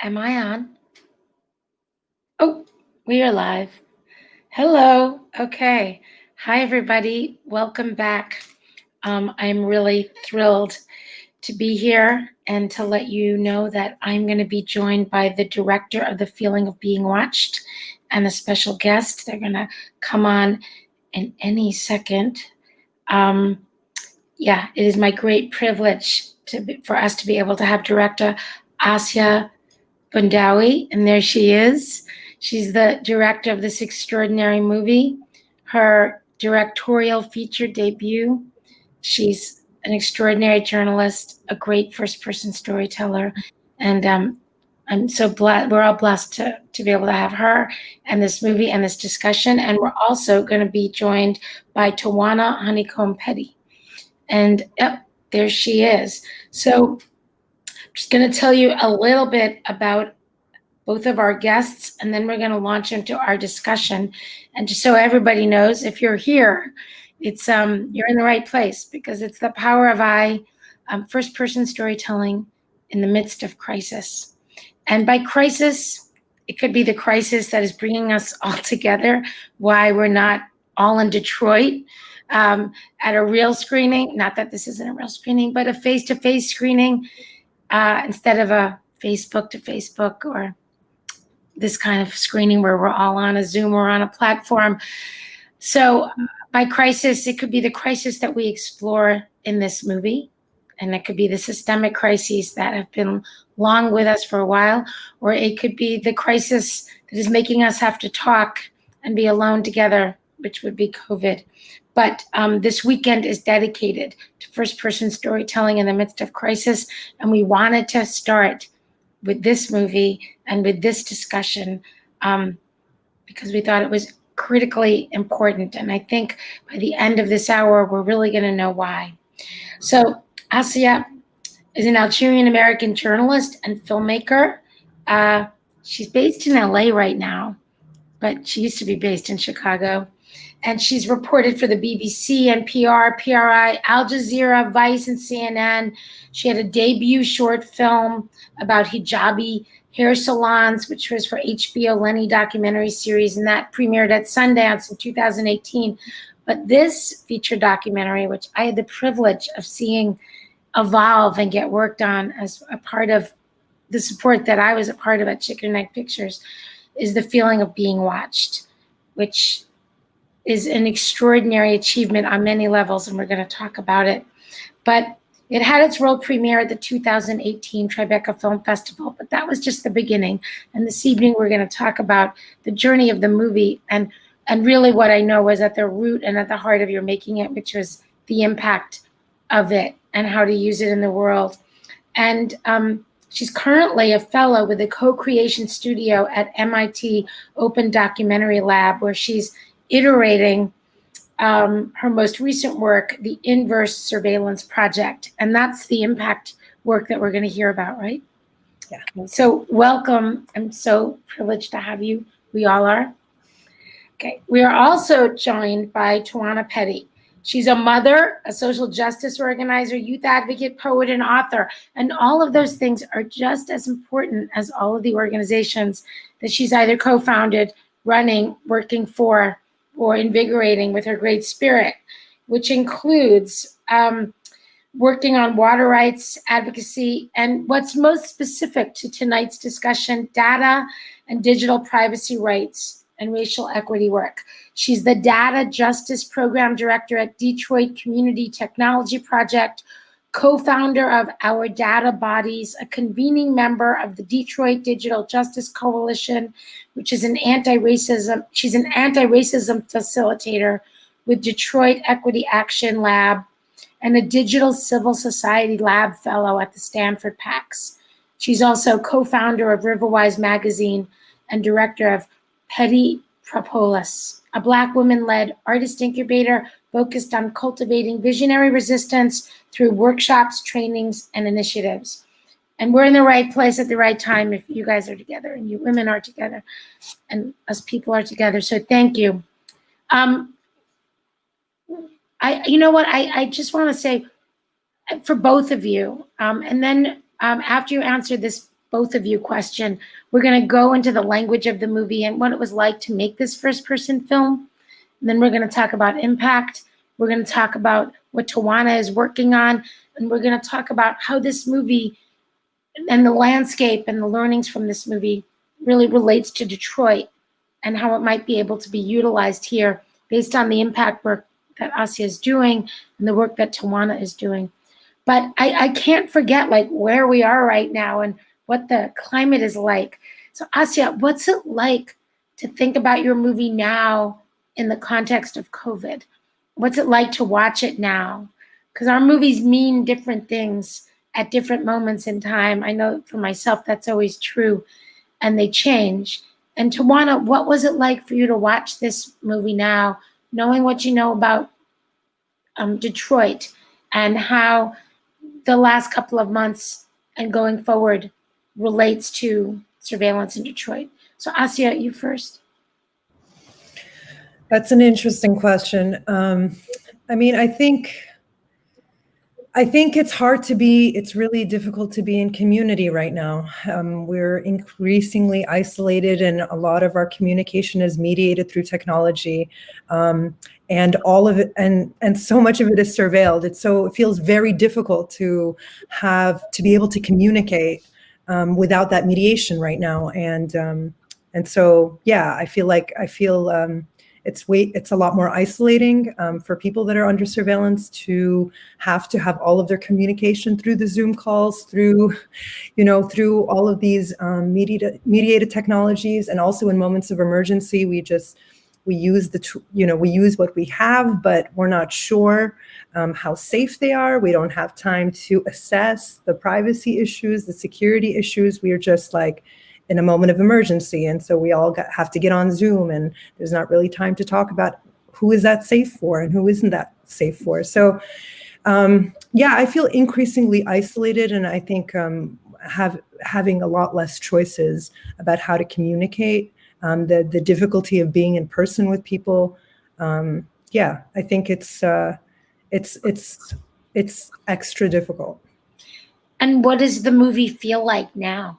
Am I on? Oh, we are live. Hello. Okay. Hi, everybody. Welcome back. I'm really thrilled to be here and to let you know that I'm going to be joined by the director of The Feeling of Being Watched and a special guest. They're going to come on in any second. It is my great privilege for us to be able to have director Asya Bundawi, and there she is. She's the director of this extraordinary movie, her directorial feature debut. She's an extraordinary journalist, a great first-person storyteller, and I'm so blessed. We're all blessed to be able to have her and this movie and this discussion. And we're also going to be joined by Tawana Honeycomb Petty. And yep, there she is. So I'm just going to tell you a little bit about both of our guests, and then we're going to launch into our discussion. And just so everybody knows, if you're here, it's you're in the right place, because it's the power of I, first-person storytelling in the midst of crisis. And by crisis, it could be the crisis that is bringing us all together, why we're not all in Detroit at a real screening, not that this isn't a real screening, but a face-to-face screening instead of a Facebook to Facebook or this kind of screening where we're all on a Zoom or on a platform. So by crisis, it could be the crisis that we explore in this movie, and it could be the systemic crises that have been long with us for a while, or it could be the crisis that is making us have to talk and be alone together, which would be COVID. But this weekend is dedicated to first-person storytelling in the midst of crisis, and we wanted to start with this movie and with this discussion because we thought it was critically important. And I think by the end of this hour, we're really going to know why. So Asya is an Algerian-American journalist and filmmaker. She's based in LA right now, but she used to be based in Chicago. And she's reported for the BBC, NPR, PRI, Al Jazeera, Vice, and CNN. She had a debut short film about hijabi hair salons, which was for HBO Lenny documentary series, and that premiered at Sundance in 2018. But this feature documentary, which I had the privilege of seeing evolve and get worked on as a part of the support that I was a part of at Chicken Neck Pictures, is The Feeling of Being Watched, which is an extraordinary achievement on many levels, and we're going to talk about it. But it had its world premiere at the 2018 Tribeca Film Festival, but that was just the beginning. And this evening, we're going to talk about the journey of the movie and really what I know was at the root and at the heart of your making it, which was the impact of it and how to use it in the world. And she's currently a fellow with the co-creation studio at MIT Open Documentary Lab, where she's iterating her most recent work, the Inverse Surveillance Project. And that's the impact work that we're going to hear about, right? Yeah. So welcome. I'm so privileged to have you. We all are. Okay. We are also joined by Tawana Petty. She's a mother, a social justice organizer, youth advocate, poet, and author. And all of those things are just as important as all of the organizations that she's either co-founded, running, working for, or invigorating with her great spirit, which includes working on water rights advocacy, and what's most specific to tonight's discussion, data and digital privacy rights and racial equity work. She's the Data Justice Program Director at Detroit Community Technology Project, co-founder of Our Data Bodies, a convening member of the Detroit Digital Justice Coalition, which is she's an anti-racism facilitator with Detroit Equity Action Lab, and a digital civil society lab fellow at the Stanford PAX. She's also co-founder of Riverwise Magazine and director of Petty Propolis, a Black women-led artist incubator focused on cultivating visionary resistance through workshops, trainings, and initiatives. And we're in the right place at the right time if you guys are together and you women are together and us people are together. So thank you. I just want to say for both of you, and then after you answer both of you question. We're going to go into the language of the movie and what it was like to make this first-person film. And then we're going to talk about impact. We're going to talk about what Tawana is working on. And we're going to talk about how this movie and the landscape and the learnings from this movie really relates to Detroit and how it might be able to be utilized here based on the impact work that Asya is doing and the work that Tawana is doing. But I can't forget like where we are right now and what the climate is like. So Asya, what's it like to think about your movie now in the context of COVID? What's it like to watch it now? Because our movies mean different things at different moments in time. I know for myself that's always true, and they change. And Tawana, what was it like for you to watch this movie now, knowing what you know about Detroit and how the last couple of months and going forward relates to surveillance in Detroit? So Asya, you first. That's an interesting question. I mean, I think it's really difficult to be in community right now. We're increasingly isolated and a lot of our communication is mediated through technology. And all of it, and so much of it is surveilled. It feels very difficult to be able to communicate without that mediation right now. And so, yeah, I feel it's a lot more isolating for people that are under surveillance to have all of their communication through the Zoom calls, through all of these mediated technologies, and also in moments of emergency, we use we use what we have, but we're not sure how safe they are. We don't have time to assess the privacy issues, the security issues. We are just like in a moment of emergency. And so we all have to get on Zoom, and there's not really time to talk about who is that safe for and who isn't that safe for. So yeah, I feel increasingly isolated, and I think having a lot less choices about how to communicate, the difficulty of being in person with people. Yeah, I think it's extra difficult. And what does the movie feel like now?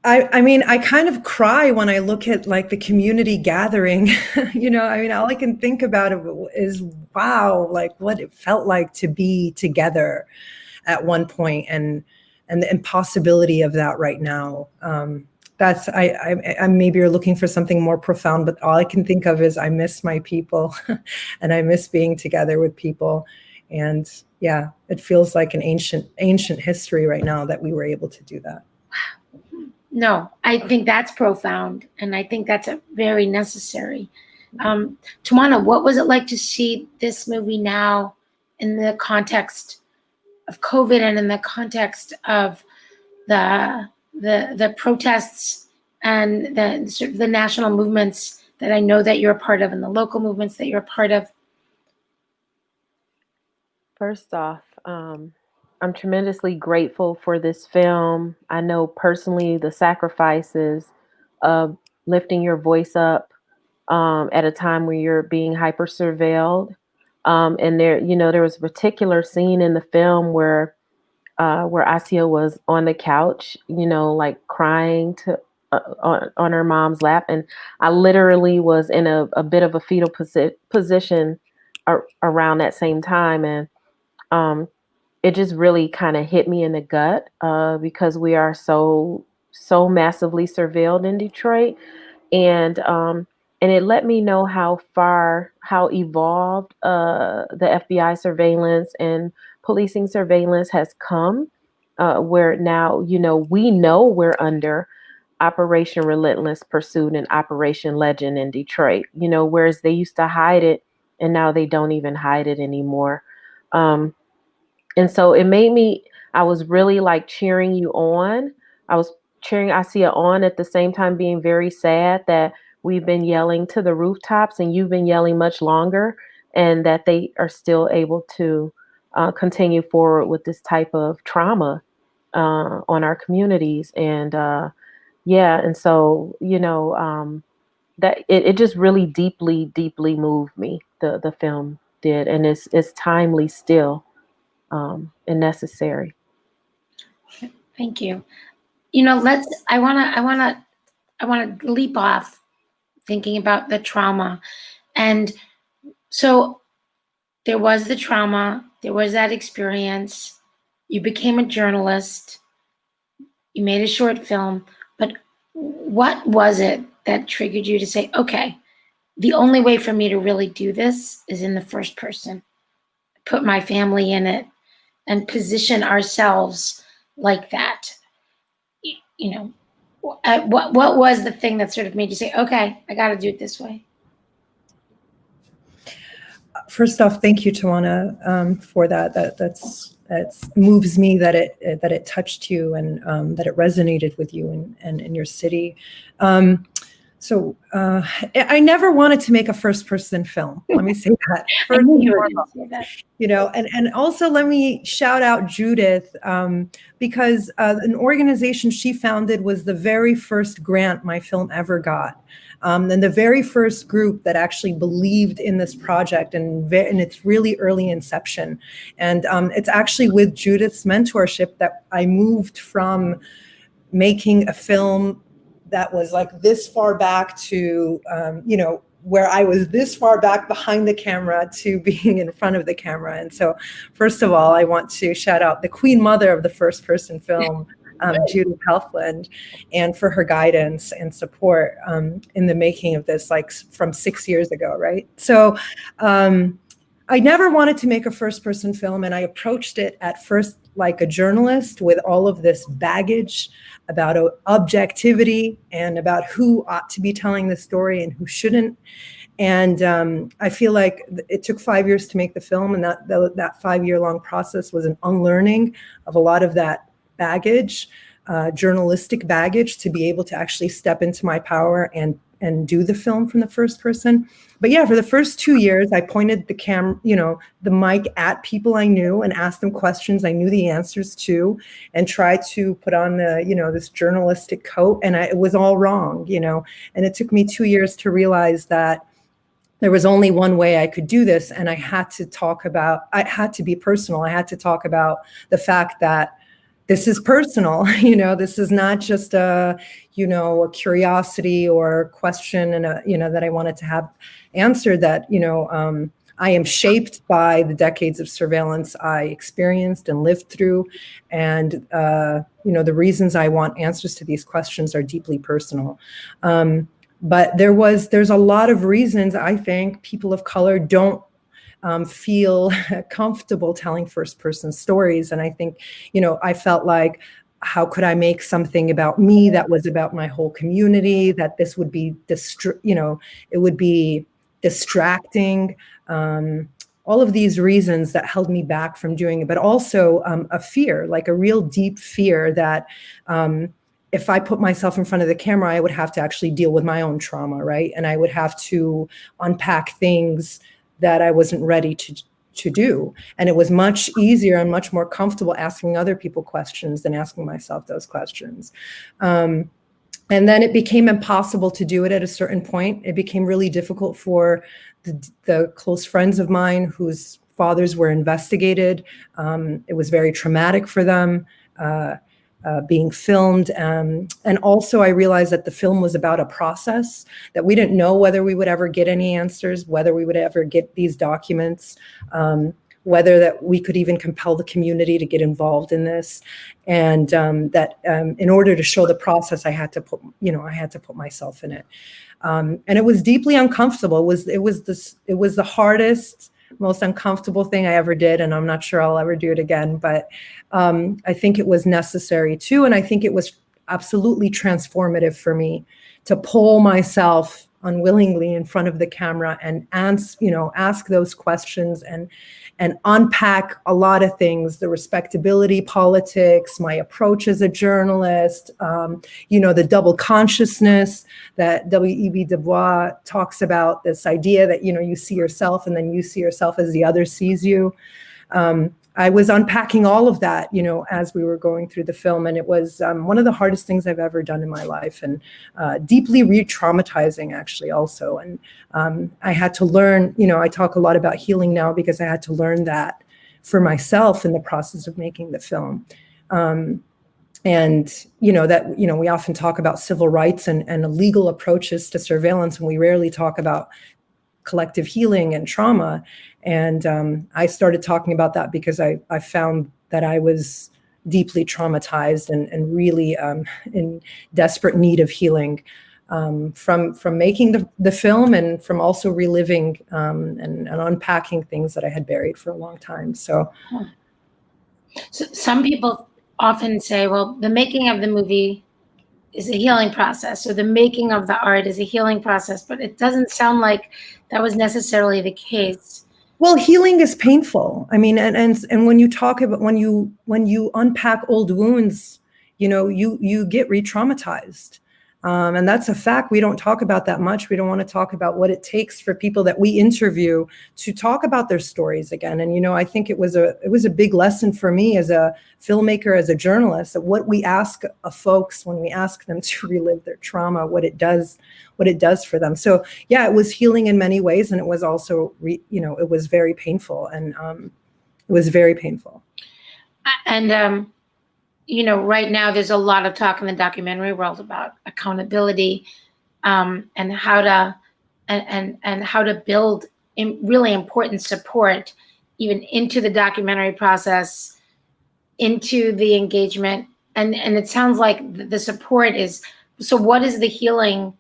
I mean, I kind of cry when I look at like the community gathering. I mean, all I can think about is, wow, like what it felt like to be together at one point, and the impossibility of that right now. I maybe you're looking for something more profound, but all I can think of is I miss my people and I miss being together with people. And yeah, it feels like an ancient history right now that we were able to do that. No, I think that's profound, and I think that's very necessary. Tawana, what was it like to see this movie now in the context of COVID and in the context of the protests and the sort of the national movements that I know that you're a part of, and the local movements that you're a part of? First off, I'm tremendously grateful for this film. I know personally the sacrifices of lifting your voice up at a time where you're being hyper surveilled. And there was a particular scene in the film where Asya was on the couch, like crying on her mom's lap, and I literally was in a bit of a fetal position around that same time, and it just really kind of hit me in the gut because we are so massively surveilled in Detroit, and it let me know how evolved the FBI surveillance and policing surveillance has come, where now we know we're under Operation Relentless Pursuit and Operation Legend in Detroit. Whereas they used to hide it, and now they don't even hide it anymore. And so I was really like cheering you on. I was cheering Asya on at the same time being very sad that we've been yelling to the rooftops and you've been yelling much longer, and that they are still able to continue forward with this type of trauma on our communities. And yeah, and so, that it just really deeply moved me. The film did, and it's timely still. And necessary. Thank you. You know, I want to leap off thinking about the trauma. And so there was the trauma, there was that experience. You became a journalist, you made a short film, but what was it that triggered you to say, okay, the only way for me to really do this is in the first person, put my family in it and position ourselves like that? You know, what was the thing that sort of made you say, okay, I got to do it this way? First off, thank you, Tawana, for that. That moves me that it touched you and that it resonated with you and in your city. So I never wanted to make a first-person film. Let me say that. I knew you were going to say that. You know, and also let me shout out Judith, because an organization she founded was the very first grant my film ever got. And the very first group that actually believed in this project and in its really early inception. And it's actually with Judith's mentorship that I moved from making a film that was like this far back to, you know, where I was this far back behind the camera to being in front of the camera. And so, first of all, I want to shout out the queen mother of the first person film, Judith Helfland, and for her guidance and support in the making of this, like from 6 years ago, right? So I never wanted to make a first person film, and I approached it at first like a journalist with all of this baggage about objectivity and about who ought to be telling the story and who shouldn't. And I feel like it took 5 years to make the film, and that 5-year-long process was an unlearning of a lot of that baggage, journalistic baggage, to be able to actually step into my power and do the film from the first person. But yeah, for the first 2 years, I pointed the camera, you know, the mic at people I knew and asked them questions I knew the answers to, and tried to put on the, you know, this journalistic coat. And it was all wrong, you know. And it took me 2 years to realize that there was only one way I could do this. And I had to be personal. I had to talk about the fact that this is personal, you know, this is not just a curiosity or a question and that I wanted to have answered, that, I am shaped by the decades of surveillance I experienced and lived through. And, the reasons I want answers to these questions are deeply personal. But there's a lot of reasons I think people of color don't feel comfortable telling first person stories. And I think, I felt like, how could I make something about me that was about my whole community, that this would be, it would be distracting. All of these reasons that held me back from doing it, but also a fear, like a real deep fear that if I put myself in front of the camera, I would have to actually deal with my own trauma, right? And I would have to unpack things that I wasn't ready to do. And it was much easier and much more comfortable asking other people questions than asking myself those questions. And then it became impossible to do it at a certain point. It became really difficult for the close friends of mine whose fathers were investigated. It was very traumatic for them. Being filmed. And also I realized that the film was about a process, that we didn't know whether we would ever get any answers, whether we would ever get these documents, whether that we could even compel the community to get involved in this. And that in order to show the process, I had to put myself in it. And it was deeply uncomfortable. It was the hardest, most uncomfortable thing I ever did, and I'm not sure I'll ever do it again, but I think it was necessary too, and I think it was absolutely transformative for me to pull myself unwillingly in front of the camera and ask those questions and unpack a lot of things, the respectability politics, my approach as a journalist, the double consciousness that W.E.B. Du Bois talks about, this idea that, you see yourself and then you see yourself as the other sees you. I was unpacking all of that, as we were going through the film. And it was one of the hardest things I've ever done in my life, and deeply re-traumatizing actually also. And I had to learn, I talk a lot about healing now because I had to learn that for myself in the process of making the film. and that we often talk about civil rights and legal approaches to surveillance, and we rarely talk about collective healing and trauma. And I started talking about that because I found that I was deeply traumatized and really in desperate need of healing from making the film, and from also reliving and unpacking things that I had buried for a long time. So some people often say, well, the making of the movie is a healing process, or the making of the art is a healing process, but it doesn't sound like that was necessarily the case. Well, healing is painful. I mean, and when you talk about, when you unpack old wounds, you get re-traumatized. And that's a fact we don't talk about that much. We don't want to talk about what it takes for people that we interview to talk about their stories again. And, I think it was a big lesson for me as a filmmaker, as a journalist, that what we ask of folks when we ask them to relive their trauma, what it does for them. So yeah, it was healing in many ways. And it was also, it was very painful, and it was very painful. And, right now there's a lot of talk in the documentary world about accountability, and how to build really important support even into the documentary process, into the engagement. And it sounds like the support is, so what is the healing?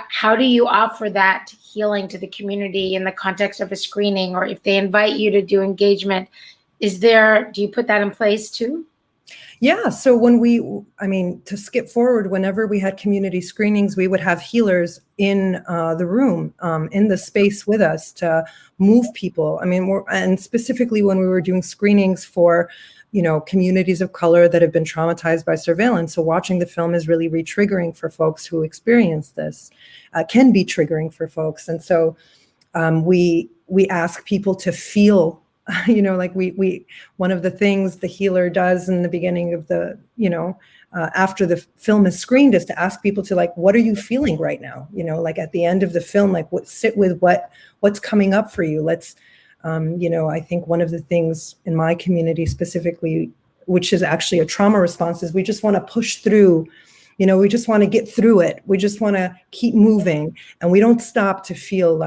How do you offer that healing to the community in the context of a screening, or if they invite you to do engagement, do you put that in place too? Yeah. So to skip forward, whenever we had community screenings, we would have healers in the room, in the space with us to move people. And specifically when we were doing screenings for, communities of color that have been traumatized by surveillance. So watching the film is really re-triggering for folks who experience this, can be triggering for folks. And so we ask people to feel, one of the things the healer does in the beginning of the, after the film is screened, is to ask people to, what are you feeling right now? At the end of the film, sit with what's coming up for you. Let's, I think one of the things in my community specifically, which is actually a trauma response, is we just want to push through. We just want to get through it. We just want to keep moving, and we don't stop to feel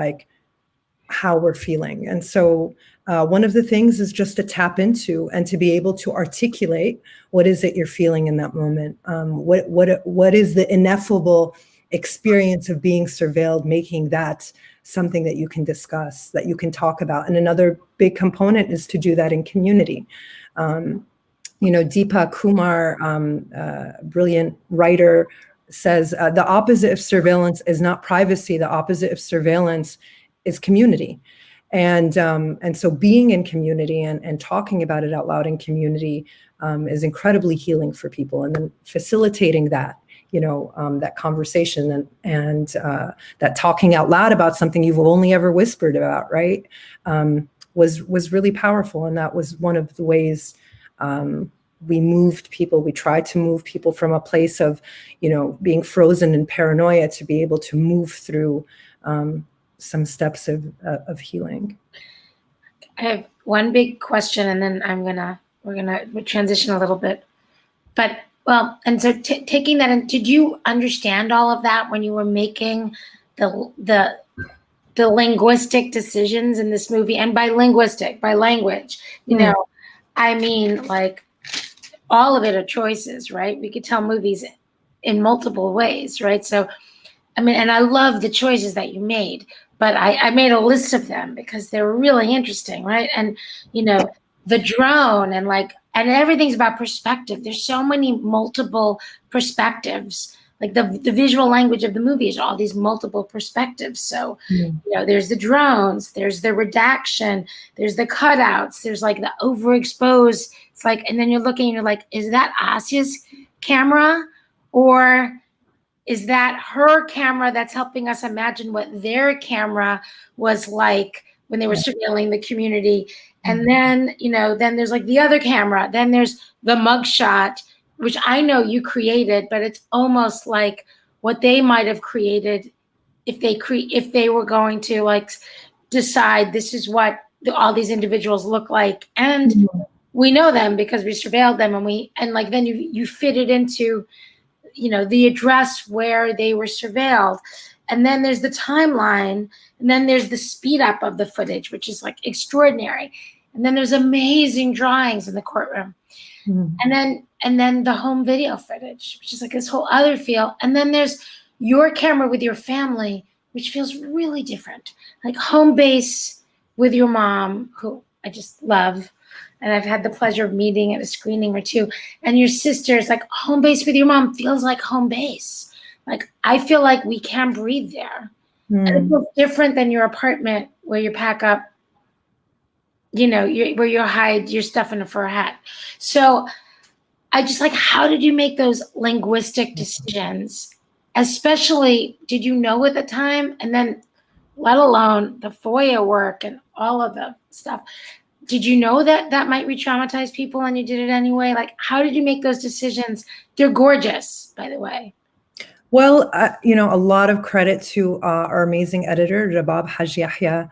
how we're feeling. And so one of the things is just to tap into and to be able to articulate what is it you're feeling in that moment. What is the ineffable experience of being surveilled, making that something that you can discuss, that you can talk about. And another big component is to do that in community. Deepak Kumar, brilliant writer, says the opposite of surveillance is not privacy. The opposite of surveillance is community. And so being in community and talking about it out loud in community is incredibly healing for people. And then facilitating that, that conversation and that talking out loud about something you've only ever whispered about, right, was really powerful. And that was one of the ways we moved people. We tried to move people from a place of, being frozen in paranoia to be able to move through some steps of healing. I have one big question, and then we're gonna transition a little bit. But and so taking that in, did you understand all of that when you were making the linguistic decisions in this movie? And by linguistic, by language, I mean, all of it are choices, right? We could tell movies in multiple ways, right? So, and I love the choices that you made, but I made a list of them because they were really interesting, right? And, the drone and everything's about perspective. There's so many multiple perspectives. The visual language of the movie is all these multiple perspectives. So, there's the drones, there's the redaction, there's the cutouts, there's the overexposed. It's and then you're looking and you're like, is that Asia's camera? Or is that her camera that's helping us imagine what their camera was like when they were surveilling the community? And then, then there's the other camera. Then there's the mugshot, which I know you created, but it's almost like what they might have created if they were going to decide this is what all these individuals look like. And we know them because we surveilled them, and like then you fit it into, the address where they were surveilled. And then there's the timeline, and then there's the speed up of the footage, which is like extraordinary. And then there's amazing drawings in the courtroom. Mhm. And then the home video footage, which is like this whole other feel. And then there's your camera with your family, which feels really different. Like home base with your mom, who I just love. And I've had the pleasure of meeting at a screening or two. And your sisters, like home base with your mom feels like home base. Like I feel like we can breathe there. And it feels different than your apartment where you pack up, where you hide your stuff in a fur hat. So I just like, how did you make those linguistic decisions? Especially, did you know at the time? And then let alone the FOIA work and all of the stuff. Did you know that might re-traumatize people and you did it anyway? Like, how did you make those decisions? They're gorgeous, by the way. Well, a lot of credit to our amazing editor, Rabab Haj Yahya,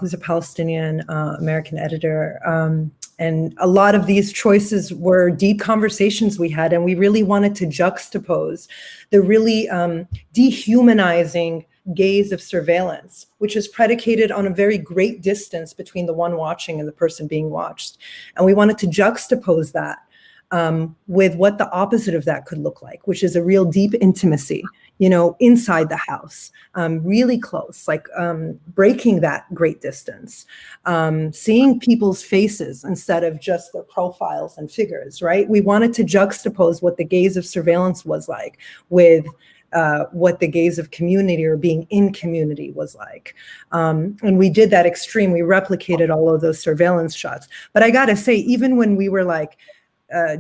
who's a Palestinian American editor. And a lot of these choices were deep conversations we had, and we really wanted to juxtapose the really dehumanizing gaze of surveillance, which is predicated on a very great distance between the one watching and the person being watched. And we wanted to juxtapose that with what the opposite of that could look like, which is a real deep intimacy, inside the house, really close, like breaking that great distance, seeing people's faces instead of just their profiles and figures, right? We wanted to juxtapose what the gaze of surveillance was like with what the gaze of community or being in community was like. And we did that extreme. We replicated all of those surveillance shots. But I gotta say, even when we were like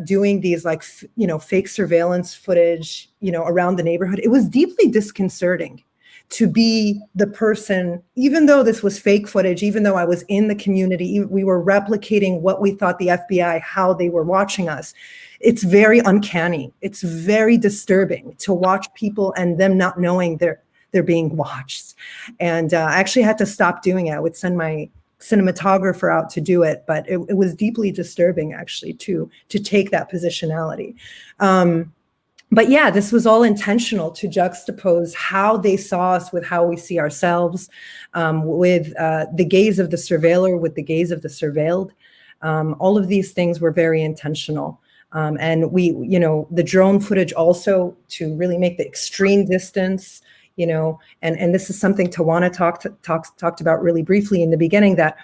doing these like, fake surveillance footage, around the neighborhood, it was deeply disconcerting to be the person, even though this was fake footage, even though I was in the community, we were replicating what we thought the FBI, how they were watching us. It's very uncanny. It's very disturbing to watch people and them not knowing they're being watched. And I actually had to stop doing it. I would send my cinematographer out to do it, but it was deeply disturbing actually to take that positionality. But yeah, this was all intentional to juxtapose how they saw us with how we see ourselves, with the gaze of the surveiller, with the gaze of the surveilled. All of these things were very intentional. And we, the drone footage also to really make the extreme distance, and this is something Tawana talked about really briefly in the beginning, that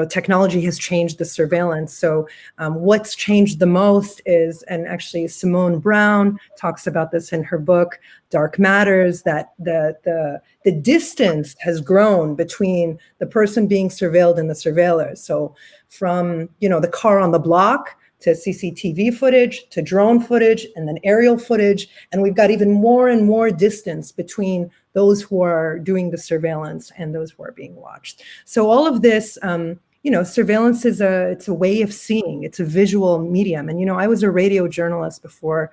technology has changed the surveillance. So what's changed the most is, and actually Simone Brown talks about this in her book, Dark Matters, that the distance has grown between the person being surveilled and the surveillor. So from, the car on the block to CCTV footage, to drone footage, and then aerial footage. And we've got even more and more distance between those who are doing the surveillance and those who are being watched. So all of this, surveillance it's a way of seeing, it's a visual medium. And, I was a radio journalist before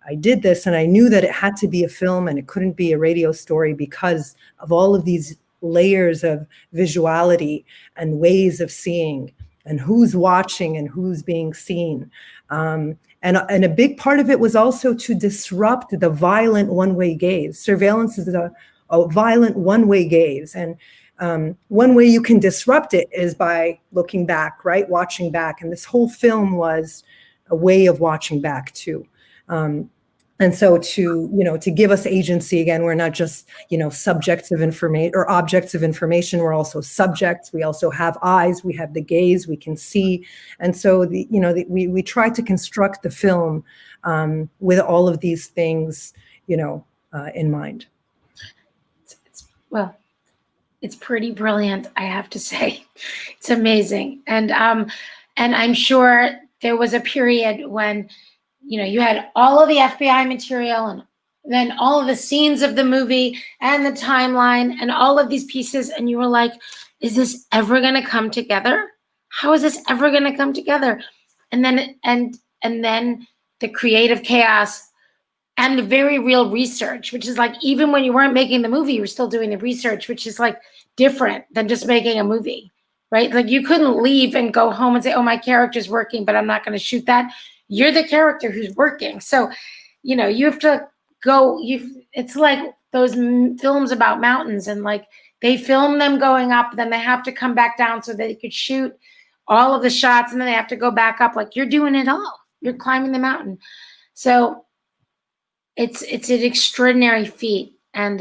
I did this, and I knew that it had to be a film and it couldn't be a radio story because of all of these layers of visuality and ways of seeing, and who's watching and who's being seen. And a big part of it was also to disrupt the violent one-way gaze. Surveillance is a violent one-way gaze. And one way you can disrupt it is by looking back, right? Watching back. And this whole film was a way of watching back too. And so to give us agency, again, we're not just, subjects of information or objects of information. We're also subjects. We also have eyes. We have the gaze. We can see. And so we try to construct the film with all of these things, in mind. It's pretty brilliant, I have to say. It's amazing. And I'm sure there was a period when you had all of the FBI material and then all of the scenes of the movie and the timeline and all of these pieces. And you were like, is this ever going to come together? How is this ever going to come together? And then the creative chaos and the very real research, which is like, even when you weren't making the movie, you were still doing the research, which is like different than just making a movie, right? Like you couldn't leave and go home and say, oh, my character's working, but I'm not going to shoot that. You're the character who's working. So, you know, you have to go, it's like those films about mountains, and like they film them going up, then they have to come back down so that they could shoot all of the shots, and then they have to go back up. Like you're doing it all. You're climbing the mountain. So it's an extraordinary feat. And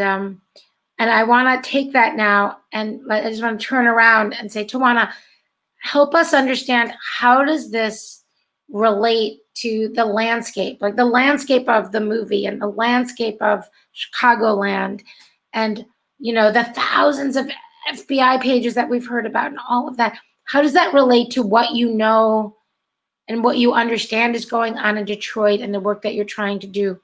I want to take that now, and I just want to turn around and say, Tawana, help us understand, how does this relate to the landscape, like the landscape of the movie and the landscape of Chicagoland, and, you know, the thousands of FBI pages that we've heard about and all of that. How does that relate to what you know and what you understand is going on in Detroit and the work that you're trying to do?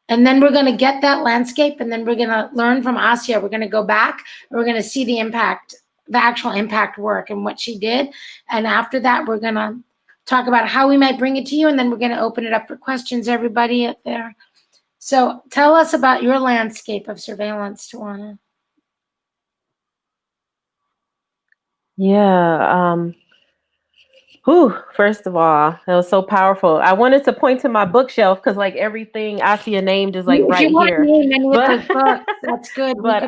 And then we're going to get that landscape, and then we're going to learn from Assia. We're going to go back, and we're going to see the impact, the actual impact work and what she did. And after that, we're going to talk about how we might bring it to you, and then we're going to open it up for questions, everybody out there. So tell us about your landscape of surveillance, Tawana. Yeah. First of all, that was so powerful. I wanted to point to my bookshelf because like everything Assia named is like right here. If you want to name any of those books, that's good. But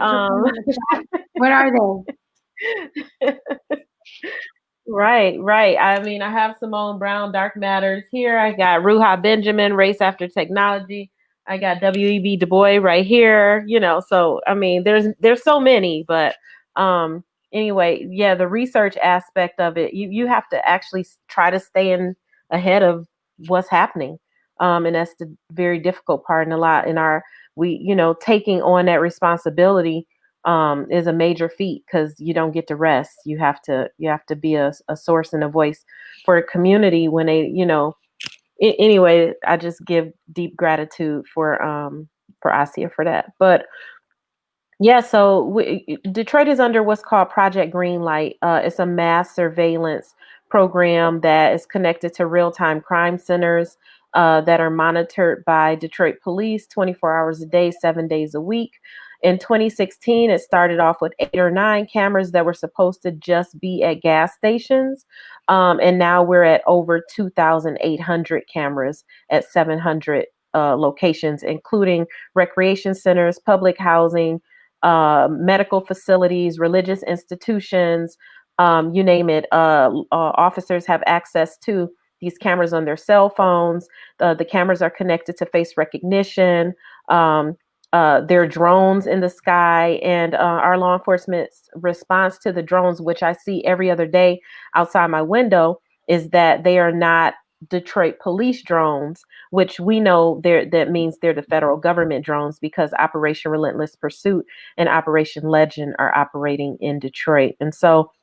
what are they? Right. I mean, I have Simone Brown, Dark Matters here. I got Ruha Benjamin, Race After Technology. I got W.E.B. Du Bois right here. You know, so I mean, there's so many, but anyway, yeah, the research aspect of it, you have to actually try to stay ahead of what's happening, and that's the very difficult part. And a lot in taking on that responsibility is a major feat, because you don't get to rest. You have to be a source and a voice for a community when they, anyway, I just give deep gratitude for Assia for that. But yeah, so Detroit is under what's called Project Greenlight. It's a mass surveillance program that is connected to real-time crime centers that are monitored by Detroit police 24 hours a day, 7 days a week. In 2016, it started off with 8 or 9 cameras that were supposed to just be at gas stations. And now we're at over 2,800 cameras at 700 locations, including recreation centers, public housing, medical facilities, religious institutions, you name it. Officers have access to these cameras on their cell phones. The cameras are connected to face recognition. There are drones in the sky, and our law enforcement's response to the drones, which I see every other day outside my window, is that they are not Detroit police drones, which we know that means they're the federal government drones, because Operation Relentless Pursuit and Operation Legend are operating in Detroit. And so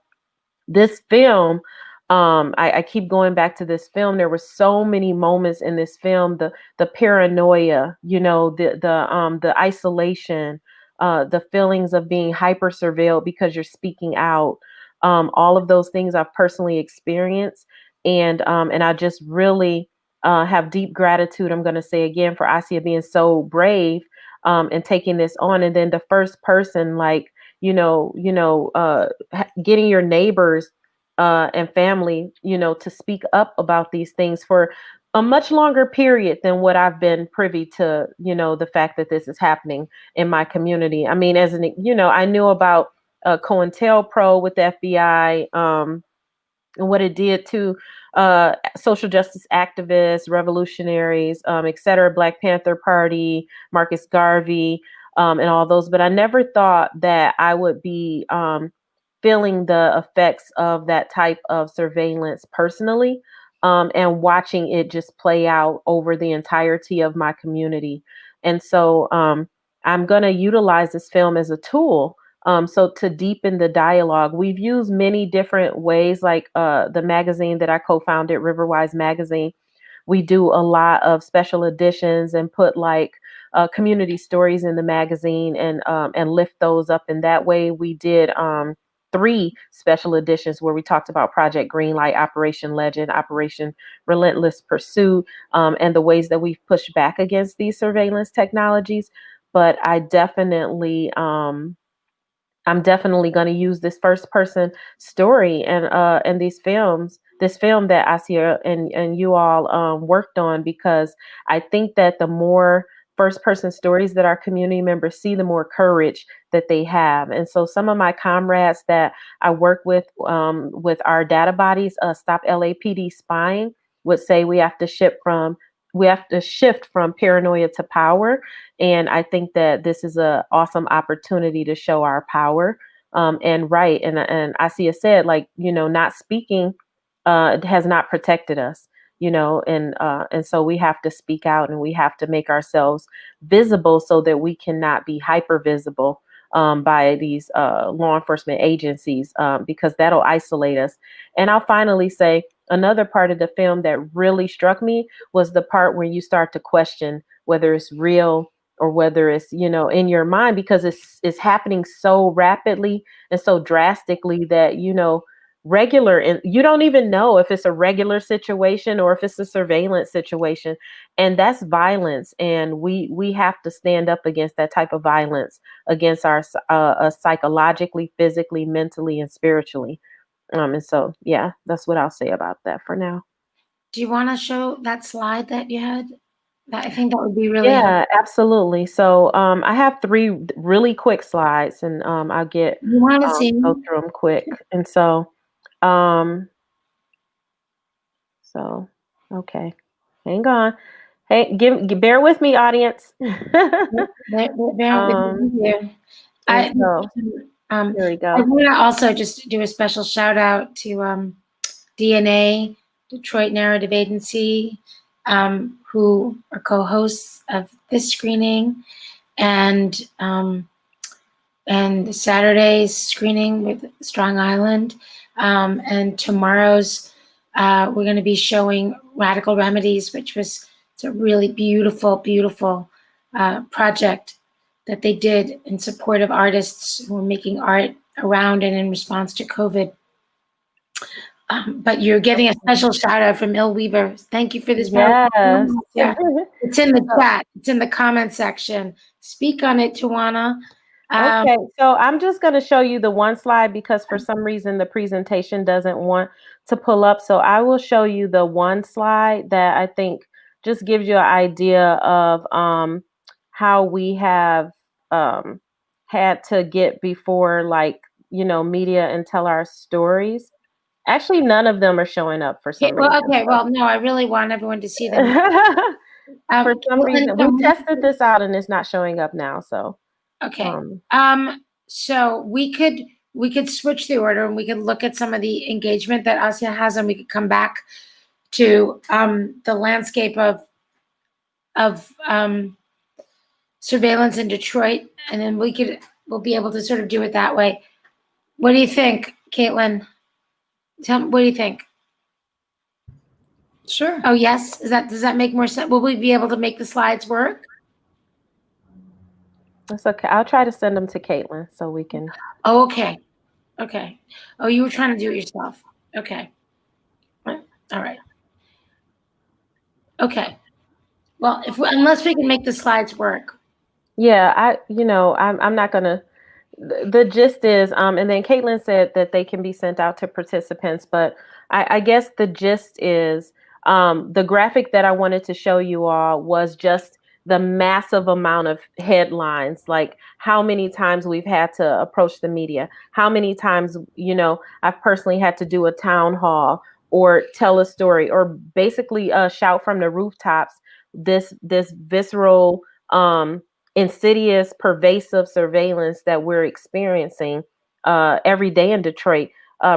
this film, I keep going back to this film. There were so many moments in this film, the paranoia, the isolation, the feelings of being hyper surveilled because you're speaking out. All of those things I've personally experienced. And I just really have deep gratitude, I'm going to say again, for Assia being so brave and taking this on. And then the first person, like, getting your neighbors and family, to speak up about these things for a much longer period than what I've been privy to, the fact that this is happening in my community. I mean, I knew about COINTELPRO with the FBI, and what it did to social justice activists, revolutionaries, et cetera, Black Panther Party, Marcus Garvey, and all those. But I never thought that I would be feeling the effects of that type of surveillance personally, and watching it just play out over the entirety of my community. And so I'm going to utilize this film as a tool. So to deepen the dialogue, we've used many different ways, like the magazine that I co-founded, Riverwise Magazine. We do a lot of special editions and put like community stories in the magazine, and lift those up in that way. We did 3 special editions where we talked about Project Greenlight, Operation Legend, Operation Relentless Pursuit, and the ways that we've pushed back against these surveillance technologies. But I definitely I'm definitely going to use this first person story and these films, this film that Asia and you all worked on, because I think that the more first person stories that our community members see, the more courage that they have. And so some of my comrades that I work with our data bodies, Stop LAPD Spying, would say we have to shift from paranoia to power. And I think that this is an awesome opportunity to show our power. And right. And Asia said, like, not speaking has not protected us, and so we have to speak out and we have to make ourselves visible so that we cannot be hyper visible by these law enforcement agencies, because that'll isolate us. And I'll finally say another part of the film that really struck me was the part where you start to question whether it's real or whether it's, in your mind, because it's happening so rapidly and so drastically that, regular, and you don't even know if it's a regular situation or if it's a surveillance situation. And that's violence, and we have to stand up against that type of violence, against us psychologically, physically, mentally, and spiritually. And so, yeah, that's what I'll say about that for now. Do you want to show that slide that you had? I think that would be really helpful. Yeah, absolutely. So I have 3 really quick slides, and I'll get You want to see? go through them quick. And so, um, okay, hang on. Hey, bear with me, audience. Bear with me here. And so, here we I go. want to also just do a special shout out to DNA, Detroit Narrative Agency, who are co-hosts of this screening, and Saturday's screening with Strong Island, and tomorrow's we're going to be showing Radical Remedies, which was a really beautiful, beautiful project that they did in support of artists who are making art around and in response to COVID. But you're getting a special shout out from Il Weaver. Thank you for this. Yes. Yeah. It's in the chat. It's in the comment section. Speak on it, Tawana. Okay, so I'm just going to show you the one slide because for some reason the presentation doesn't want to pull up. So I will show you the one slide that I think just gives you an idea of how we have had to get before, like, media and tell our stories. Actually, none of them are showing up for some reason. Okay, well, no, I really want everyone to see them. For some reason, we tested this out and it's not showing up now. So. Okay. So we could switch the order and we could look at some of the engagement that Asia has, and we could come back to the landscape of surveillance in Detroit, and then we'll be able to sort of do it that way. What do you think, Caitlin? Tell me, what do you think? Sure. Oh, yes. Does that make more sense? Will we be able to make the slides work? That's okay. I'll try to send them to Caitlin so we can. Oh, okay. Okay. Oh, you were trying to do it yourself. Okay. All right. Okay. Well, unless we can make the slides work. Yeah, I'm not gonna. The gist is, and then Caitlin said that they can be sent out to participants, but I guess the gist is, the graphic that I wanted to show you all was just the massive amount of headlines, like how many times we've had to approach the media, how many times, I've personally had to do a town hall or tell a story or basically shout from the rooftops this visceral, insidious, pervasive surveillance that we're experiencing every day in Detroit.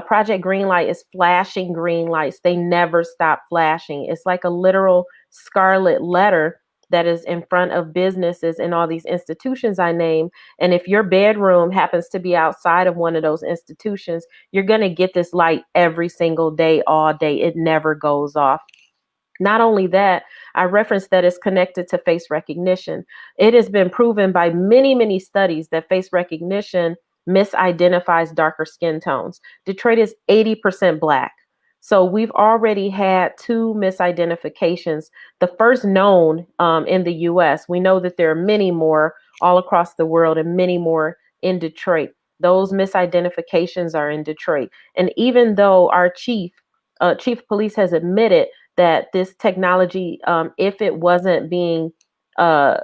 Project Greenlight is flashing green lights. They never stop flashing. It's like a literal scarlet letter that is in front of businesses and all these institutions I named. And if your bedroom happens to be outside of one of those institutions, you're going to get this light every single day, all day. It never goes off. Not only that, I referenced that it's connected to face recognition. It has been proven by many, many studies that face recognition misidentifies darker skin tones. Detroit is 80% Black. So we've already had 2 misidentifications, the first known in the US. We know that there are many more all across the world and many more in Detroit. Those misidentifications are in Detroit. And even though our chief of police has admitted that this technology, if it wasn't being uh,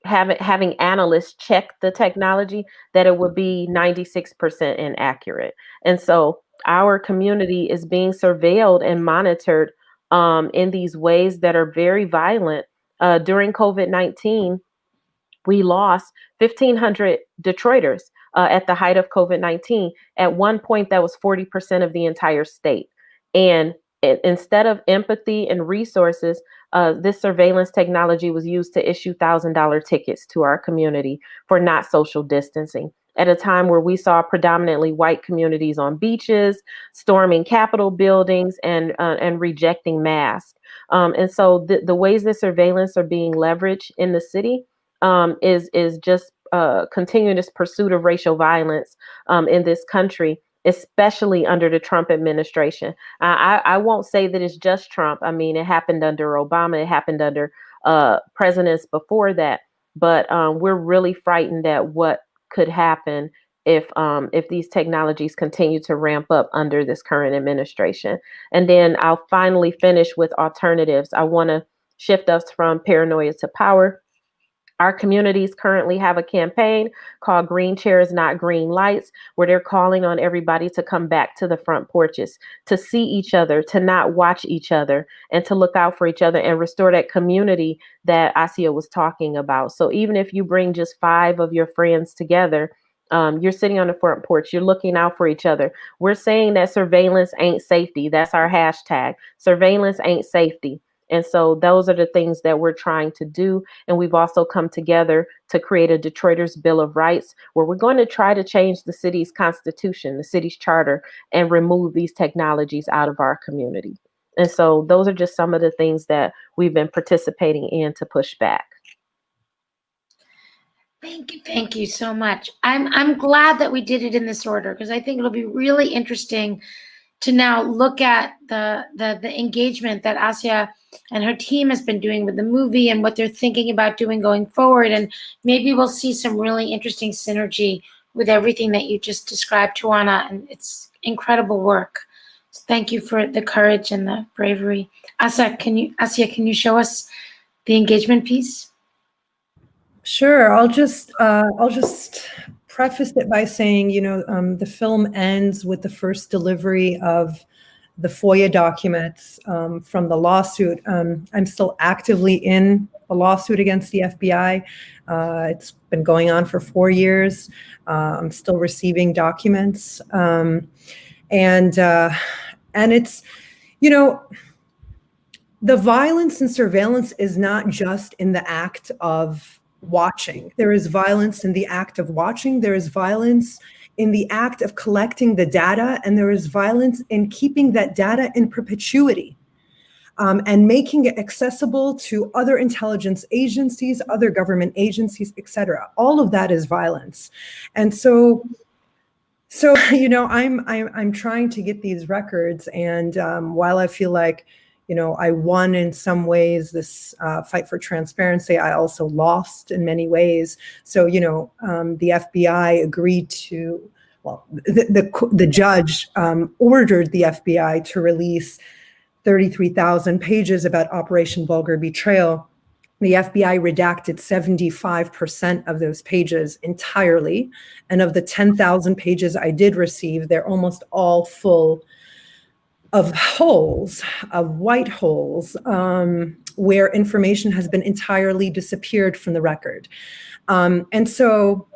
having analysts check the technology, that it would be 96% inaccurate. And so our community is being surveilled and monitored in these ways that are very violent. During COVID-19, we lost 1,500 Detroiters at the height of COVID-19. At one point, that was 40% of the entire state. And instead of empathy and resources, this surveillance technology was used to issue $1,000 tickets to our community for not social distancing. At a time where we saw predominantly white communities on beaches, storming Capitol buildings, and rejecting masks. And so the ways that surveillance are being leveraged in the city is just continuing this pursuit of racial violence in this country, especially under the Trump administration. I won't say that it's just Trump. I mean, it happened under Obama. It happened under presidents before that. But we're really frightened at what could happen if these technologies continue to ramp up under this current administration. And then I'll finally finish with alternatives. I want to shift us from paranoia to power. Our communities currently have a campaign called Green Chairs, Not Green Lights, where they're calling on everybody to come back to the front porches, to see each other, to not watch each other, and to look out for each other and restore that community that Asia was talking about. So even if you bring just 5 of your friends together, you're sitting on the front porch, you're looking out for each other. We're saying that surveillance ain't safety. That's our hashtag. Surveillance ain't safety. And so those are the things that we're trying to do. And we've also come together to create a Detroiters Bill of Rights, where we're going to try to change the city's constitution, the city's charter, and remove these technologies out of our community. And so those are just some of the things that we've been participating in to push back. Thank you so much. I'm glad that we did it in this order, because I think it'll be really interesting to now look at the engagement that Asia and her team has been doing with the movie and what they're thinking about doing going forward. And maybe we'll see some really interesting synergy with everything that you just described, Tawana, and it's incredible work. So thank you for the courage and the bravery. Asia, can you show us the engagement piece? Sure. I'll just preface it by saying, the film ends with the first delivery of the FOIA documents from the lawsuit. I'm still actively in a lawsuit against the FBI. It's been going on for 4 years. I'm still receiving documents, and it's, the violence and surveillance is not just in the act of watching. There is violence in the act of watching. There is violence in the act of collecting the data, and there is violence in keeping that data in perpetuity and making it accessible to other intelligence agencies, other government agencies, etc. All of that is violence. And so I'm trying to get these records, and while I feel like I won in some ways this fight for transparency, I also lost in many ways. So, the FBI agreed to, the judge ordered the FBI to release 33,000 pages about Operation Vulgar Betrayal. The FBI redacted 75% of those pages entirely. And of the 10,000 pages I did receive, they're almost all full of holes, of white holes, where information has been entirely disappeared from the record. And so,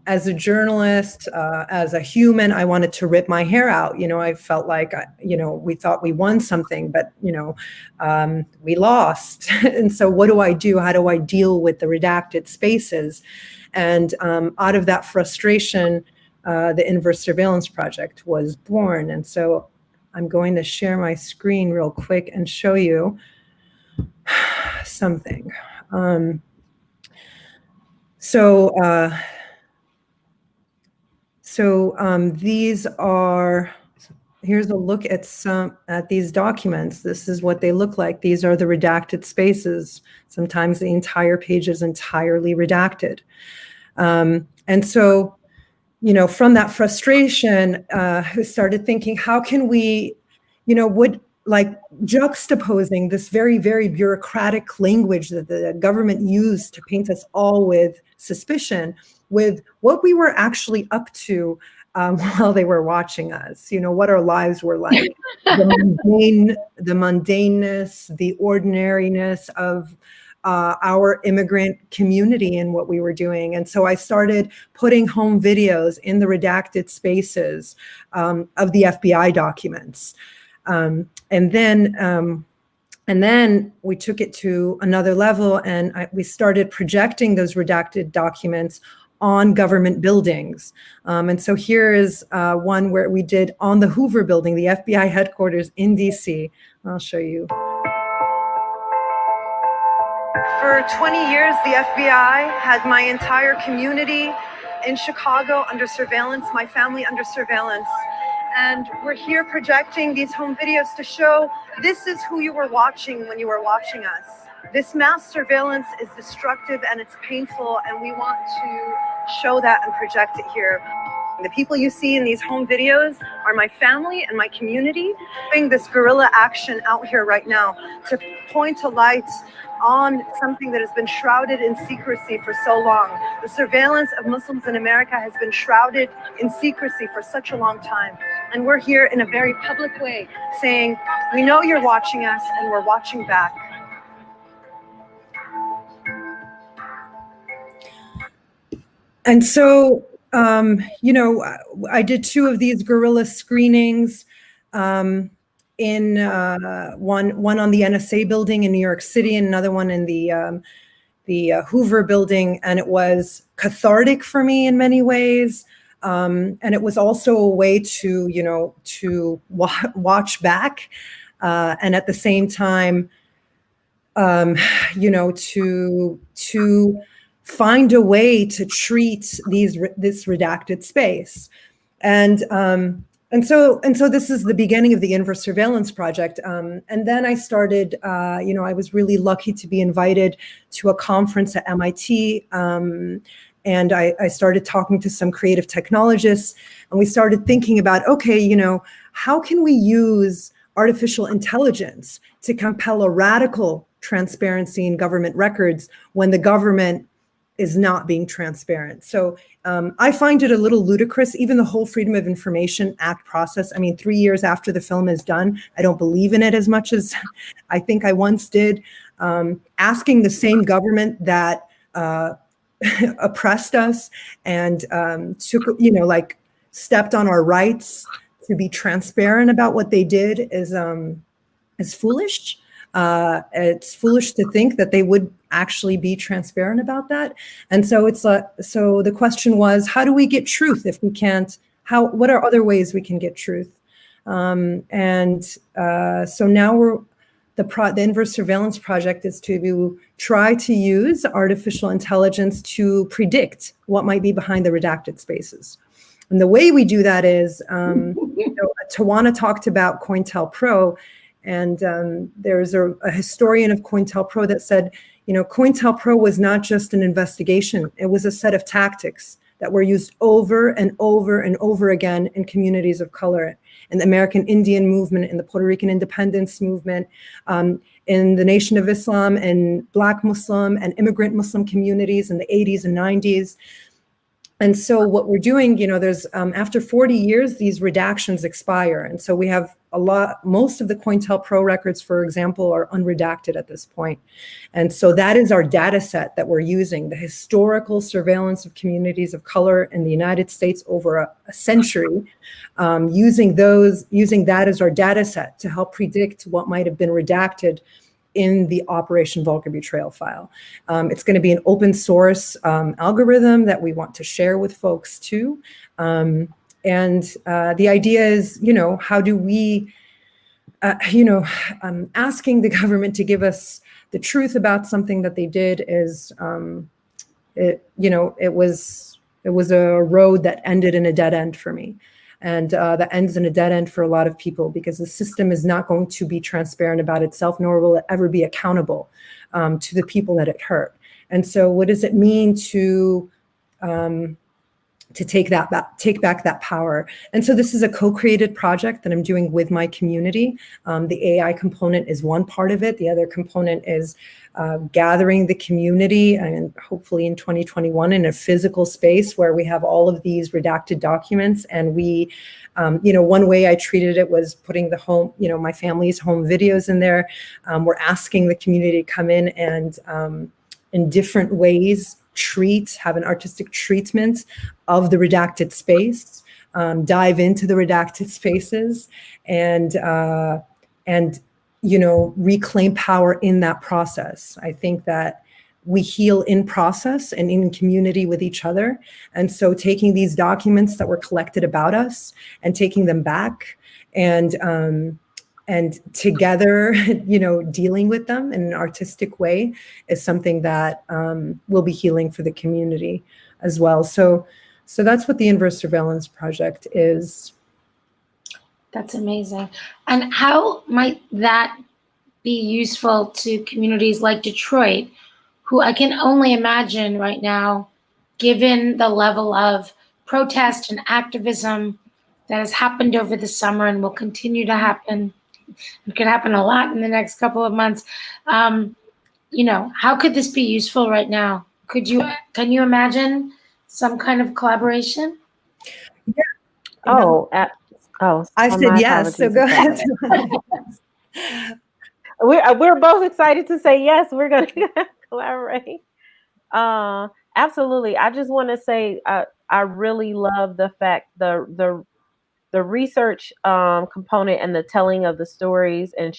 as a journalist, as a human, I wanted to rip my hair out. I felt like, we thought we won something, but, we lost. And so what do I do? How do I deal with the redacted spaces? And out of that frustration, the Inverse Surveillance Project was born. And so I'm going to share my screen real quick and show you something. These are, here's a look at these documents. This is what they look like. These are the redacted spaces. Sometimes the entire page is entirely redacted. And so, from that frustration, started thinking, how can we, would like juxtaposing this very, very bureaucratic language that the government used to paint us all with suspicion with what we were actually up to while they were watching us, what our lives were like, the mundaneness, the ordinariness of our immigrant community and what we were doing. And so I started putting home videos in the redacted spaces of the FBI documents. And then we took it to another level, and we started projecting those redacted documents on government buildings. And so here is one where we did on the Hoover Building, the FBI headquarters in DC. I'll show you. For 20 years, the FBI had my entire community in Chicago under surveillance, my family under surveillance. And we're here projecting these home videos to show this is who you were watching when you were watching us. This mass surveillance is destructive and it's painful, and we want to show that and project it here. The people you see in these home videos are my family and my community doing this guerrilla action out here right now to point a light on something that has been shrouded in secrecy for so long. The surveillance of Muslims in America has been shrouded in secrecy for such a long time. And we're here in a very public way saying, we know you're watching us and we're watching back. And so, I did 2 of these guerrilla screenings in one on the NSA building in New York City, and another one in the Hoover Building, and it was cathartic for me in many ways. And it was also a way to watch back, and at the same time, to find a way to treat this redacted space. And so this is the beginning of the Inverse Surveillance Project. And then I started, I was really lucky to be invited to a conference at MIT. And I started talking to some creative technologists, and we started thinking about, okay, how can we use artificial intelligence to compel a radical transparency in government records when the government is not being transparent. So I find it a little ludicrous, even the whole Freedom of Information Act process. I mean, 3 years after the film is done, I don't believe in it as much as I think I once did. Asking the same government that oppressed us and took, stepped on our rights to be transparent about what they did is foolish. It's foolish to think that they would actually be transparent about that. And so so the question was, how do we get truth if we can't? What are other ways we can get truth? So now the Inverse Surveillance Project is to try to use artificial intelligence to predict what might be behind the redacted spaces. And the way we do that is, Tawana talked about COINTELPRO. And there's a historian of COINTELPRO that said, COINTELPRO was not just an investigation. It was a set of tactics that were used over and over and over again in communities of color, in the American Indian movement, in the Puerto Rican independence movement, in the Nation of Islam and Black Muslim and immigrant Muslim communities in the 80s and 90s. And so what we're doing, there's after 40 years, these redactions expire. And so we have most of the COINTELPRO records, for example, are unredacted at this point. And so that is our data set that we're using, the historical surveillance of communities of color in the United States over a century, using that as our data set to help predict what might have been redacted in the Operation Vulgar Betrayal file. It's going to be an open source algorithm that we want to share with folks too. And the idea is, how do we, asking the government to give us the truth about something that they did is, it was a road that ended in a dead end for me. And that ends in a dead end for a lot of people, because the system is not going to be transparent about itself, nor will it ever be accountable to the people that it hurt. And so what does it mean to to take back that power. And so this is a co-created project that I'm doing with my community. The AI component is one part of it. The other component is gathering the community, and hopefully in 2021 in a physical space where we have all of these redacted documents. And we, one way I treated it was putting the home, my family's home videos in there. We're asking the community to come in and in different ways have an artistic treatment of the redacted space, dive into the redacted spaces, and reclaim power in that process. I think that we heal in process and in community with each other. And so taking these documents that were collected about us and taking them back and together, dealing with them in an artistic way is something that will be healing for the community as well. So that's what the Inverse Surveillance Project is. That's amazing. And how might that be useful to communities like Detroit, who I can only imagine right now, given the level of protest and activism that has happened over the summer and will continue to happen? It could happen a lot in the next couple of months. How could this be useful right now? Can you imagine some kind of collaboration? Yeah. I said yes, so go ahead. We're both excited to say yes. We're going to collaborate. Absolutely. I just want to say I really love the fact the research component and the telling of the stories and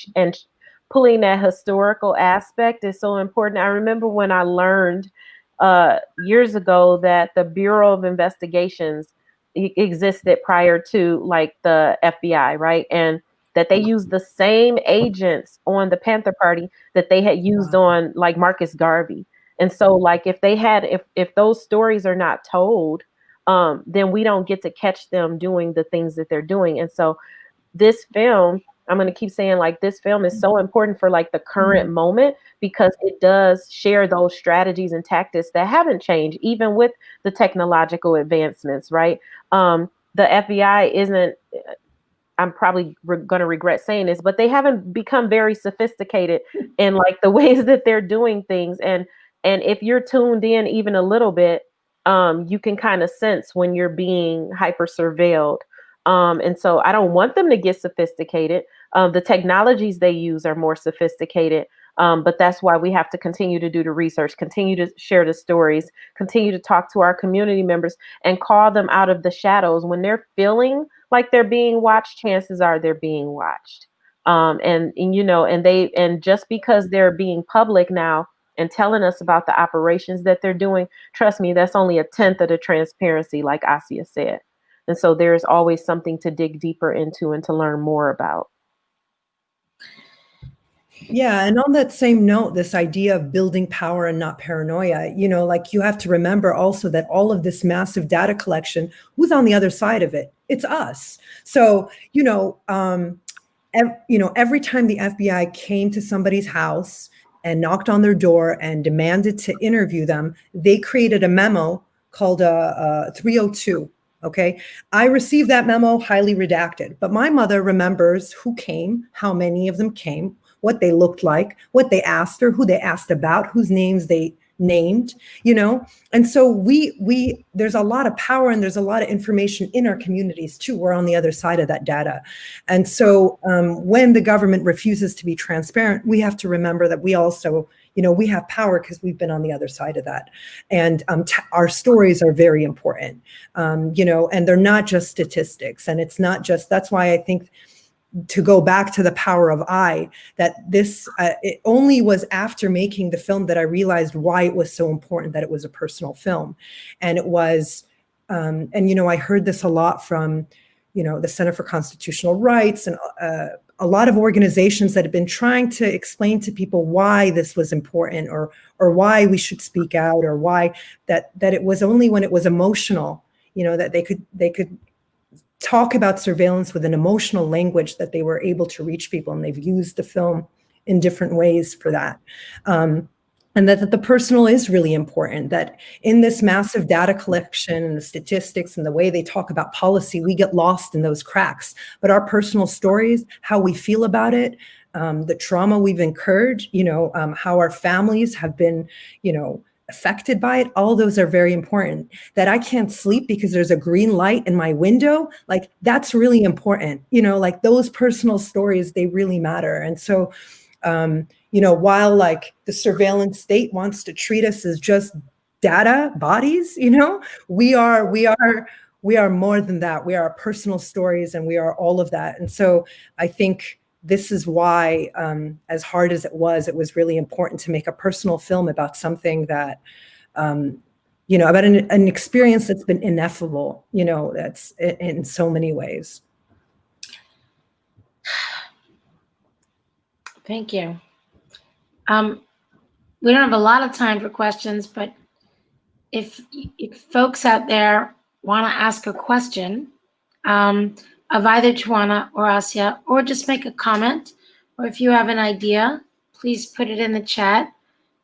pulling that historical aspect is so important. I remember when I learned years ago that the Bureau of Investigations existed prior to like the FBI, right? And that they used the same agents on the Panther Party that they had used on like Marcus Garvey. And so like if those stories are not told, then we don't get to catch them doing the things that they're doing. And so this film, I'm going to keep saying like this film is so important for like the current moment because it does share those strategies and tactics that haven't changed, even with the technological advancements, right? The FBI isn't, I'm probably going to regret saying this, but they haven't become very sophisticated in like the ways that they're doing things. And if you're tuned in even a little bit, you can kind of sense when you're being hyper surveilled. And so I don't want them to get sophisticated. The technologies they use are more sophisticated. But that's why we have to continue to do the research, continue to share the stories, continue to talk to our community members and call them out of the shadows. When they're feeling like they're being watched, chances are they're being watched. And just because they're being public now and telling us about the operations that they're doing, trust me, that's only 1/10 of the transparency, like Asia said. And so there's always something to dig deeper into and to learn more about. Yeah, and on that same note, this idea of building power and not paranoia, like you have to remember also that all of this massive data collection, who's on the other side of it? It's us. So, every time the FBI came to somebody's house and knocked on their door and demanded to interview them, they created a memo called a 302. Okay. I received that memo highly redacted, but my mother remembers who came, how many of them came, what they looked like, what they asked her, who they asked about, whose names they named, and so there's a lot of power and there's a lot of information in our communities too. We're on the other side of that data. And so when the government refuses to be transparent, we have to remember that we also, we have power because we've been on the other side of that. And our stories are very important, and they're not just statistics. And it's not just, that's why I think, to go back to the power of I, that this, it only was after making the film that I realized why it was so important that it was a personal film. And it was, I heard this a lot from, the Center for Constitutional Rights and a lot of organizations that have been trying to explain to people why this was important or why we should speak out or why that it was only when it was emotional, that they could talk about surveillance with an emotional language that they were able to reach people, and they've used the film in different ways for that. And and that the personal is really important, that in this massive data collection and the statistics and the way they talk about policy, we get lost in those cracks. But our personal stories, how we feel about it, the trauma we've incurred, how our families have been, affected by it, all those are very important. That I can't sleep because there's a green light in my window, like that's really important. Like those personal stories, they really matter. And so, while like the surveillance state wants to treat us as just data bodies, we are more than that. We are our personal stories, and we are all of that. And so I think this is why, as hard as it was really important to make a personal film about something that, about an experience that's been ineffable, that's in so many ways. Thank you. We don't have a lot of time for questions, but if folks out there want to ask a question of either Tawana or Asya, or just make a comment, or if you have an idea, please put it in the chat.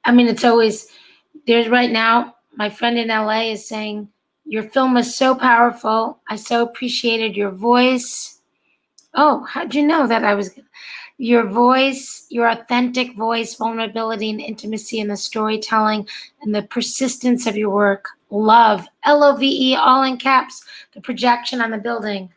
I mean, it's always, there's right now, my friend in LA is saying, your film was so powerful. I so appreciated your voice. Oh, how'd you know that I was... Your voice, your authentic voice, vulnerability and intimacy in the storytelling, and the persistence of your work. Love, LOVE, all in caps, the projection on the building.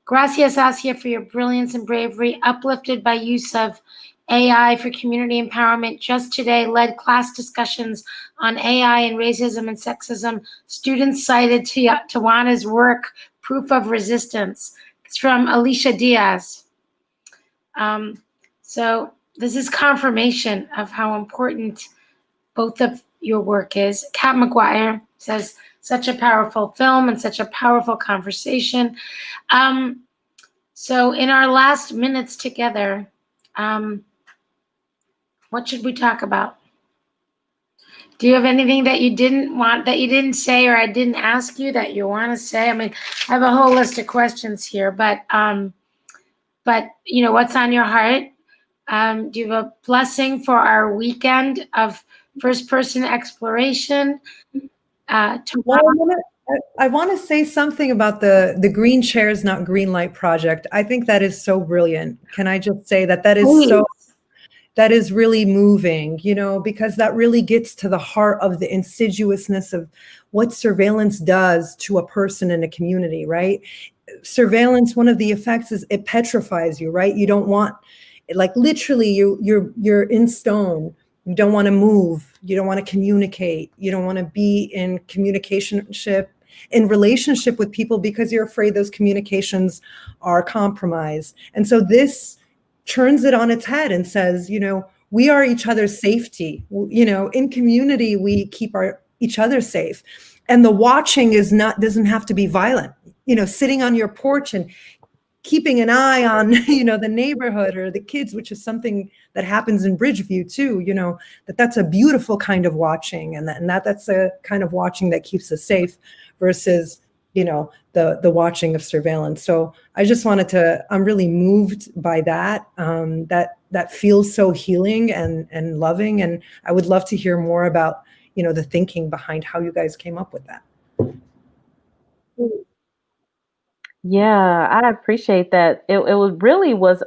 Gracias, Asya, for your brilliance and bravery, uplifted by use of AI for community empowerment. Just today led class discussions on AI and racism and sexism. Students cited Tawana's work, Proof of Resistance. It's from Alicia Diaz. So this is confirmation of how important both of your work is. Kat McGuire says, such a powerful film and such a powerful conversation. So in our last minutes together, what should we talk about? Do you have anything that you didn't say, or I didn't ask you that you want to say? I mean, I have a whole list of questions here, but what's on your heart? Do you have a blessing for our weekend of first-person exploration? Well, I want to say something about the Green Chairs Not Green Light project. I think that is so brilliant. Can I just say that that is really moving, because that really gets to the heart of the insidiousness of what surveillance does to a person in a community, right? Surveillance, one of the effects is it petrifies you, right? You don't want, like literally you're in stone. You don't want to move. You don't want to communicate. You don't want to be in relationship with people because you're afraid those communications are compromised. And so this turns it on its head and says, we are each other's safety. In community, we keep each other safe. And the watching doesn't have to be violent. Sitting on your porch and keeping an eye on, the neighborhood or the kids, which is something that happens in Bridgeview too, that's a beautiful kind of watching, and that's a kind of watching that keeps us safe versus, the watching of surveillance. So I just I'm really moved by that. That feels so healing and loving. And I would love to hear more about, the thinking behind how you guys came up with that. Yeah, I appreciate that. It really was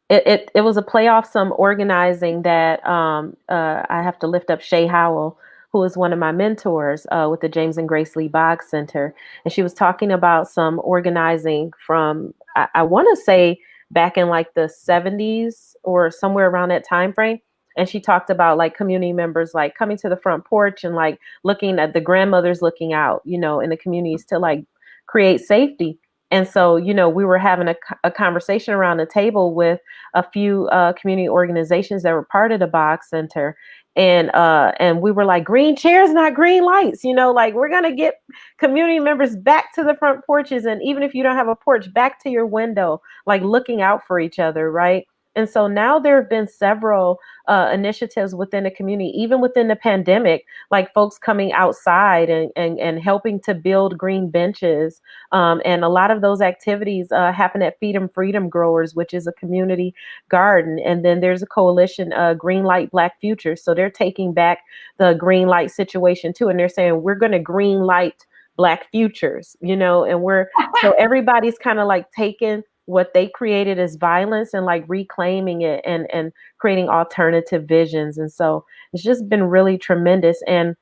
it was a play off some organizing that I have to lift up Shay Howell, who is one of my mentors with the James and Grace Lee Boggs Center, and she was talking about some organizing from I want to say back in like the 70s or somewhere around that time frame. And she talked about like community members like coming to the front porch and like looking at the grandmothers looking out, in the communities to like create safety. And so, we were having a conversation around the table with a few community organizations that were part of the Boggs Center. And we were like, green chairs, not green lights, like we're going to get community members back to the front porches. And even if you don't have a porch, back to your window, like looking out for each other. Right. And so now there have been several initiatives within the community, even within the pandemic, like folks coming outside and helping to build green benches. And a lot of those activities happen at Feed 'em Freedom Growers, which is a community garden. And then there's a coalition, Green Light Black Future. So they're taking back the green light situation too. And they're saying, we're going to green light Black futures, you know, and so everybody's kind of like taking what they created as violence and like reclaiming it and creating alternative visions. And so it's just been really tremendous. And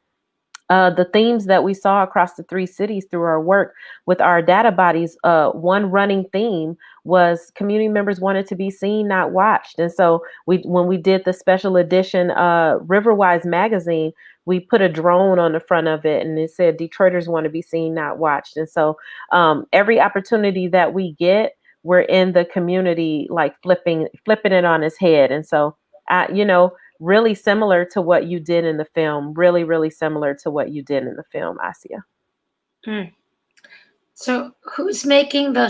the themes that we saw across the 3 cities through our work with our data bodies, one running theme was community members wanted to be seen, not watched. And so when we did the special edition Riverwise magazine, we put a drone on the front of it and it said Detroiters want to be seen, not watched. And so every opportunity that we get, we're in the community, like flipping it on its head. And so, you know, really similar to what you did in the film, really, really similar to what you did in the film, Asia. So who's making the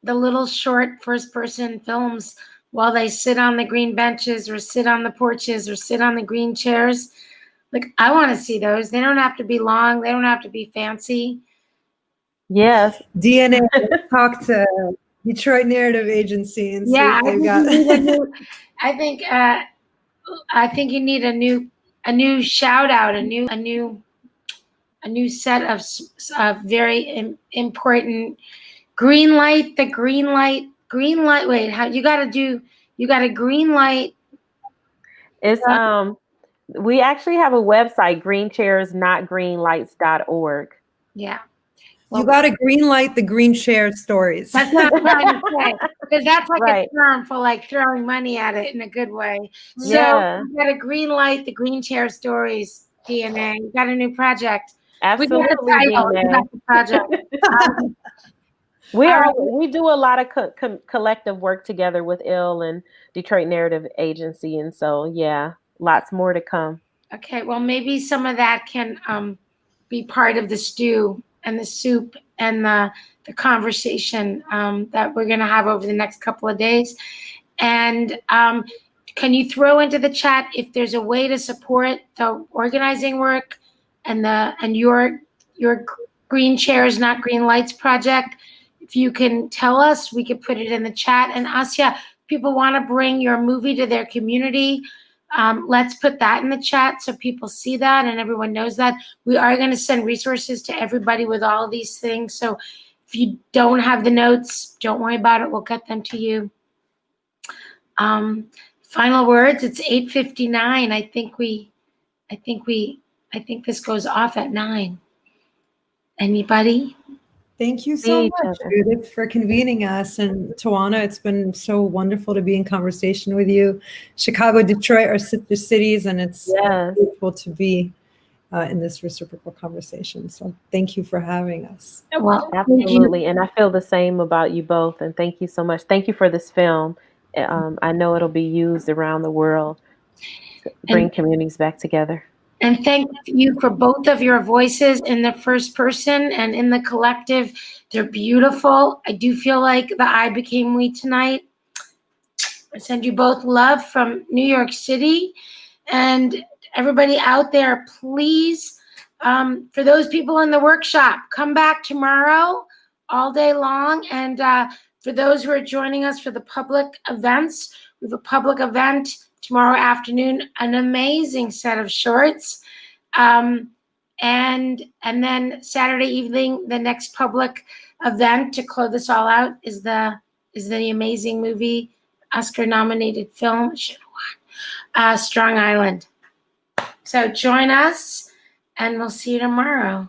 little short first person films while they sit on the green benches or sit on the porches or sit on the green chairs? Like, I want to see those. They don't have to be long. They don't have to be fancy. Yes. DNA, talk to Detroit Narrative Agency and see if they've got. I think you need a new shout out, a new set of very important green light. Wait, you got to green light. It's we actually have a website, greenchairsnotgreenlights.org. Yeah. You got to green light the green chair stories. That's not what I'm trying to say, because that's like Right. a term for like throwing money at it in a good way. So Yeah. you got to green light the green chair stories, DNA. You got a new project. Absolutely, We got a title. DNA. You got the project. We do a lot of collective work together with IL and Detroit Narrative Agency, and so yeah, lots more to come. Okay, well, maybe some of that can be part of the stew and the soup and the conversation that we're going to have over the next couple of days. And can you throw into the chat if there's a way to support the organizing work and your Green Chairs, Not Green Lights project? If you can tell us, we could put it in the chat. And Asya, if people want to bring your movie to their community, let's put that in the chat so people see that and everyone knows that. We are going to send resources to everybody with all of these things. So if you don't have the notes, don't worry about it. We'll get them to you. Final words. It's 8:59. I think this goes off at 9. Anybody? Thank you so much, Judith, for convening us. And Tawana, it's been so wonderful to be in conversation with you. Chicago, Detroit are sister cities, and it's beautiful to be in this reciprocal conversation. So thank you for having us. Well, absolutely. And I feel the same about you both. And thank you so much. Thank you for this film. I know it'll be used around the world to bring communities back together. And thank you for both of your voices in the first person and in the collective. They're beautiful. I do feel like the I became we tonight. I send you both love from New York City. And everybody out there, please, for those people in the workshop, come back tomorrow all day long. And for those who are joining us for the public events, we have a public event tomorrow afternoon, an amazing set of shorts. And then Saturday evening, the next public event to close this all out is the amazing movie, Oscar-nominated film, Strong Island. So join us, and we'll see you tomorrow.